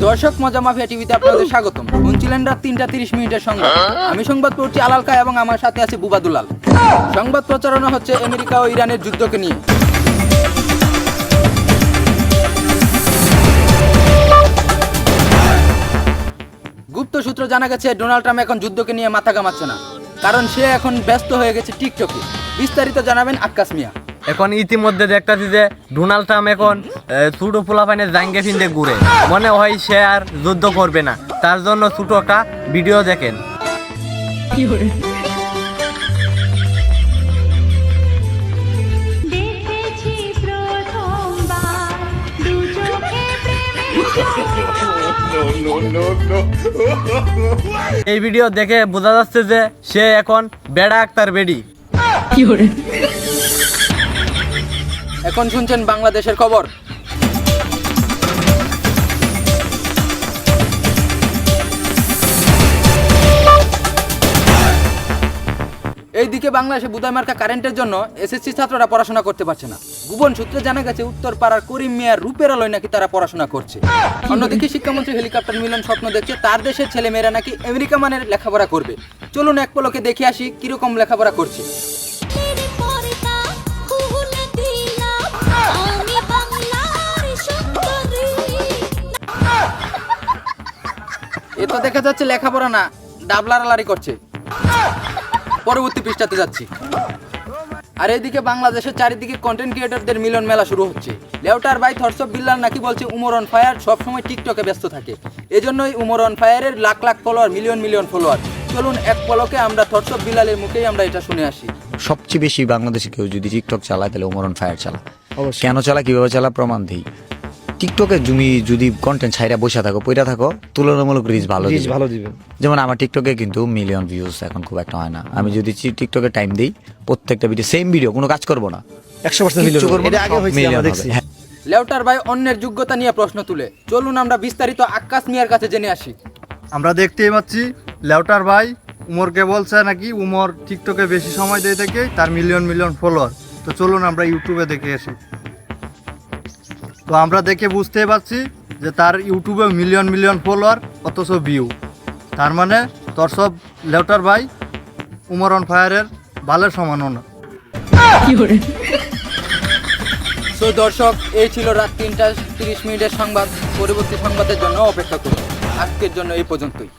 দর্শক মজা মাফিয়া টিভিতে আপনাদের স্বাগতম। শুনছিলেন রাত 3:30 সংবাদ। আমি সংবাদ পড়ছি আলাল খাঁ এবং আমার সাথে আছে বুবা দুলাল। সংবাদ প্রচারণা হচ্ছে আমেরিকা ও ইরানের যুদ্ধকে নিয়ে। গুপ্ত সূত্র জানা গেছে ডোনাল্ড ট্রাম্প এখন যুদ্ধকে নিয়ে মাথা ঘামাচ্ছে না, কারণ সে এখন ব্যস্ত হয়ে গেছে টিকটকে। বিস্তারিত জানাবেন আক্কাস মিয়া। এখন ইতিমধ্যে দেখতেছি যে ডোনাল্ড ট্রাম্প এখন ছোট পোলাপাইনের জাঙ্গে ফিন্দে ঘুরে, মনে হয় সে আর যুদ্ধ করবে না। তার জন্য ছোট একটা ভিডিও দেখেন। এই ভিডিও দেখে বোঝা যাচ্ছে যে সে এখন বেড়া আক্তার বেডি। এখন শুনছেন বাংলাদেশের খবর। এইদিকে বাংলাদেশে বুদাই মার্কা কারেন্টের জন্য এসএসসি ছাত্ররা পড়াশোনা করতে পারছে না। গোপন সূত্রে জানা গেছে উত্তর পাড়ার করিম মিয়ার রূপের আলোয় নাকি তারা পড়াশোনা করছে। অন্যদিকে শিক্ষামন্ত্রী হেলিকপ্টার মিলন স্বপ্ন দেখছে তার দেশের ছেলেমেয়েরা নাকি আমেরিকা মানের লেখাপড়া করবে। চলুন এক পলকে দেখে আসি কিরকম লেখাপড়া করছে। এ তো দেখা যাচ্ছে লেখাপড়া না, ডাবলারালারি করছে। পরবর্তী পৃষ্ঠাতে যাচ্ছি। আর এদিকে বাংলাদেশের চারিদিকে কন্টেন্ট ক্রিয়েটরদের মিলন মেলা শুরু হচ্ছে। লেউটার ভাই থরসব বিল্লাল নাকি বলছে উমর অন ফায়ার সবসময় টিকটকে ব্যস্ত থাকে, এজন্যই উমর অন ফায়ারের lakh lakh follower, million million follower. চলুন এক পলকে আমরা থরসব বিল্লালের মুখেই আমরা এটা শুনে আসি। সবচেয়ে বেশি বাংলাদেশে কেউ যদি টিকটক চালায় তাহলে উমর অন ফায়ার চালা। কেন চালা, কিভাবে চালা, প্রমাণ দিই। টিকটকে তুমি যদি কন্টেন্ট ছাইরা বসে থাকো, পইরা থাকো, তুলনামূলক রিচ ভালো দিবে। যেমন আমার টিকটকে কিন্তু মিলিয়ন ভিউজ এখন খুব একটা হয় না। আমি যদি টিকটকে টাইম দিই, প্রত্যেকটা ভিডিও সেম ভিডিও, কোনো কাজ করবো না, 100% লেউটার ভাই অন্যের যোগ্যতা নিয়ে প্রশ্ন তুলে। চলুন আমরা বিস্তারিত আক্কাস মিয়ার কাছে জেনে আসি। আমরা দেখতেই পাচ্ছি লেউটার ভাই উমরকে বলছে নাকি উমর টিকটকে বেশি সময় দিয়ে থেকে তার মিলিয়ন মিলিয়ন ফলোয়ার। তো চলুন আমরা ইউটিউবে দেখে আসি। তো আমরা দেখে বুঝতেই পারছি যে তার ইউটিউবে মিলিয়ন মিলিয়ন ফলোয়ার অথচ ভিউ, তার মানে তোর সব লেউটার ভাই উমর অন ফায়ারের বালের সমানও না। তো দর্শক, এই ছিল রাত 3:30 সংবাদ। পরবর্তী সংবাদের জন্য অপেক্ষা করুন। আজকের জন্য এই পর্যন্তই।